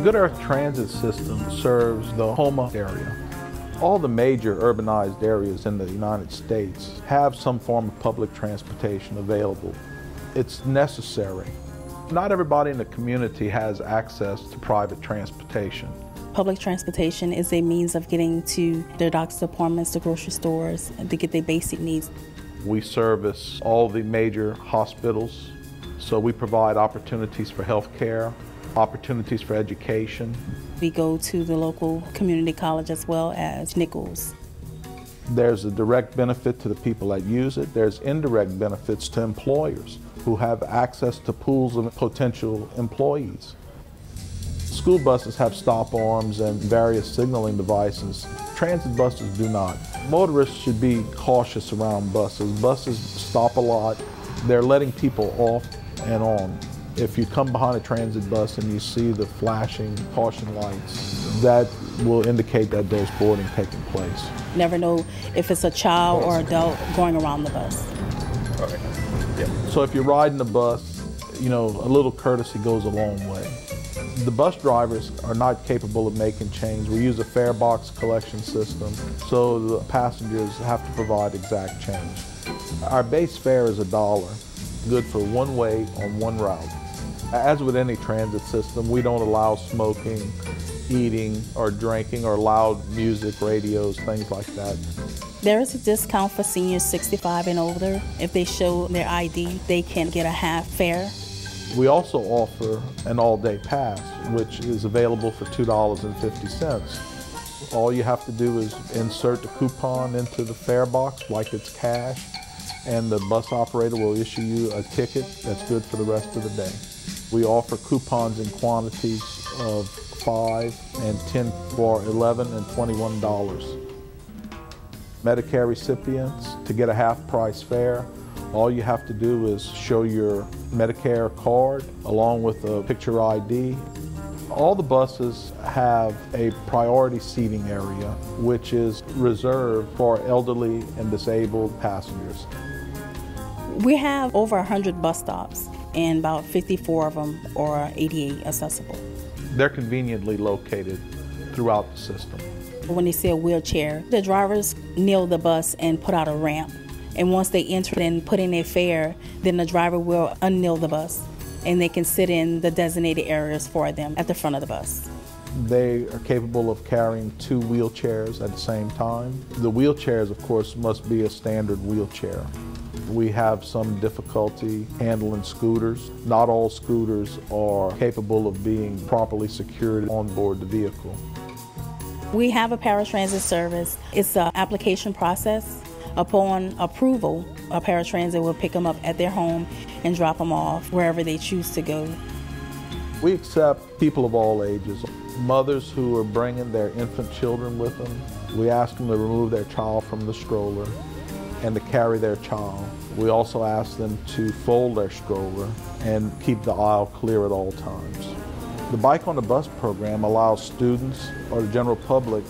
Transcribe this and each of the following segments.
Good Earth Transit System serves the Houma area. All the major urbanized areas in the United States have some form of public transportation available. It's necessary. Not everybody in the community has access to private transportation. Public transportation is a means of getting to their doctor's appointments, the grocery stores, to get their basic needs. We service all the major hospitals, so we provide opportunities for health care, opportunities for education. We go to the local community college as well as Nichols. There's a direct benefit to the people that use it. There's indirect benefits to employers who have access to pools of potential employees. School buses have stop arms and various signaling devices. Transit buses do not. Motorists should be cautious around buses. Buses stop a lot. They're letting people off and on. If you come behind a transit bus and you see the flashing caution lights, that will indicate that there's boarding taking place. Never know if it's a child or adult going around the bus. Okay. Yeah. So if you're riding the bus, a little courtesy goes a long way. The bus drivers are not capable of making change. We use a fare box collection system, so the passengers have to provide exact change. Our base fare is $1, good for one way on one route. As with any transit system, we don't allow smoking, eating, or drinking, or loud music, radios, things like that. There is a discount for seniors 65 and older. If they show their ID, they can get a half fare. We also offer an all-day pass, which is available for $2.50. All you have to do is insert the coupon into the fare box like it's cash, and the bus operator will issue you a ticket that's good for the rest of the day. We offer coupons in quantities of 5 and 10 for $11 and $21. Medicare recipients, to get a half-price fare, all you have to do is show your Medicare card along with a picture ID. All the buses have a priority seating area, which is reserved for elderly and disabled passengers. We have over 100 bus stops, and about 54 of them are ADA accessible. They're conveniently located throughout the system. When they see a wheelchair, the drivers kneel the bus and put out a ramp. And once they enter and put in their fare, then the driver will unkneel the bus, and they can sit in the designated areas for them at the front of the bus. They are capable of carrying 2 wheelchairs at the same time. The wheelchairs, of course, must be a standard wheelchair. We have some difficulty handling scooters. Not all scooters are capable of being properly secured on board the vehicle. We have a paratransit service. It's an application process. Upon approval, a paratransit will pick them up at their home and drop them off wherever they choose to go. We accept people of all ages. Mothers who are bringing their infant children with them, we ask them to remove their child from the stroller and to carry their child. We also ask them to fold their stroller and keep the aisle clear at all times. The Bike on the Bus program allows students or the general public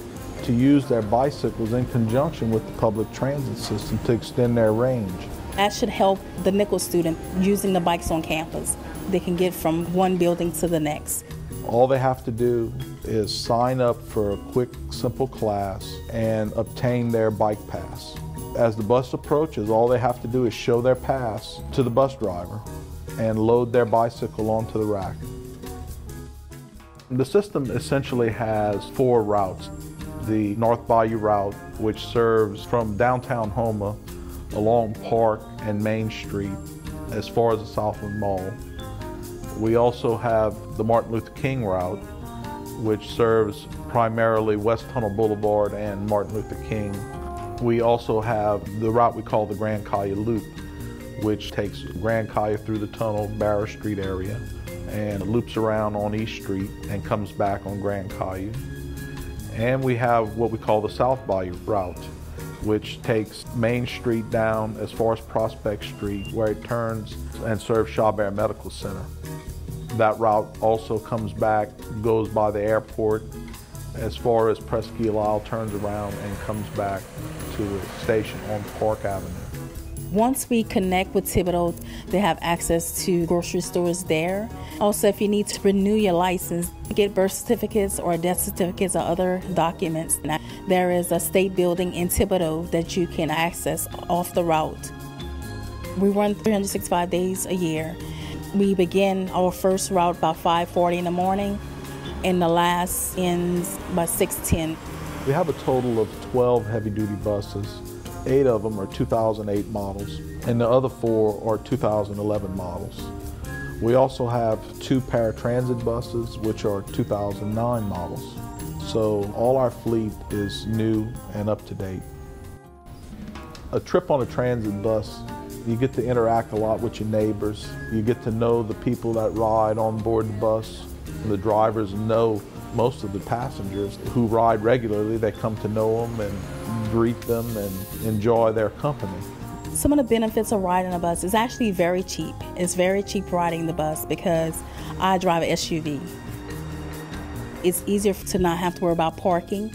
to use their bicycles in conjunction with the public transit system to extend their range. That should help the Nichols student using the bikes on campus. They can get from one building to the next. All they have to do is sign up for a quick, simple class and obtain their bike pass. As the bus approaches, all they have to do is show their pass to the bus driver and load their bicycle onto the rack. The system essentially has 4 routes. The North Bayou route, which serves from downtown Houma along Park and Main Street as far as the Southland Mall. We also have the Martin Luther King route, which serves primarily West Tunnel Boulevard and Martin Luther King. We also have the route we call the Grand Caillou Loop, which takes Grand Caillou through the tunnel, Barrow Street area, and loops around on East Street and comes back on Grand Caillou. And we have what we call the South Bayou route, which takes Main Street down as far as Prospect Street, where it turns and serves Chabert Medical Center. That route also comes back, goes by the airport, as far as Presqu'île Isle, turns around and comes back to a station on Park Avenue. Once we connect with Thibodeau, they have access to grocery stores there. Also, if you need to renew your license, get birth certificates or death certificates or other documents, there is a state building in Thibodeau that you can access off the route. We run 365 days a year. We begin our first route about 5:40 in the morning, and the last ends by 6:10. We have a total of 12 heavy-duty buses. 8 of them are 2008 models, and the other 4 are 2011 models. We also have 2 paratransit buses, which are 2009 models. So all our fleet is new and up to date. A trip on a transit bus, you get to interact a lot with your neighbors. You get to know the people that ride on board the bus. The drivers know most of the passengers who ride regularly. They come to know them and greet them and enjoy their company. Some of the benefits of riding a bus is actually very cheap. It's very cheap riding the bus because I drive an SUV. It's easier to not have to worry about parking.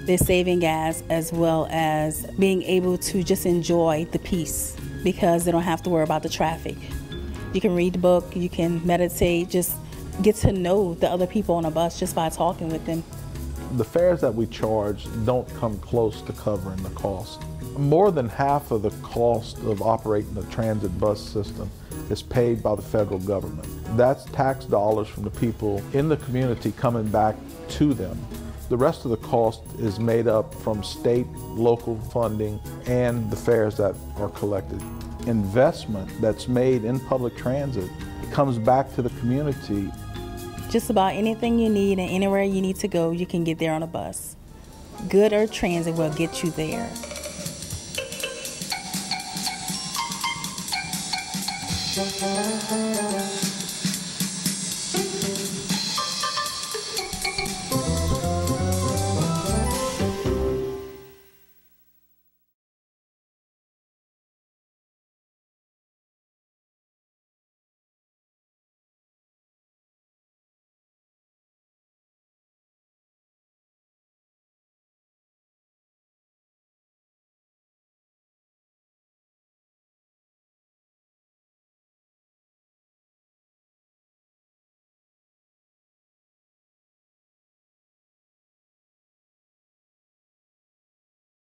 They're saving gas as well as being able to just enjoy the peace because they don't have to worry about the traffic. You can read the book, you can meditate, just get to know the other people on a bus just by talking with them. The fares that we charge don't come close to covering the cost. More than half of the cost of operating the transit bus system is paid by the federal government. That's tax dollars from the people in the community coming back to them. The rest of the cost is made up from state, local funding, and the fares that are collected. Investment that's made in public transit comes back to the community. Just about anything you need and anywhere you need to go, you can get there on a bus. Good Earth Transit will get you there.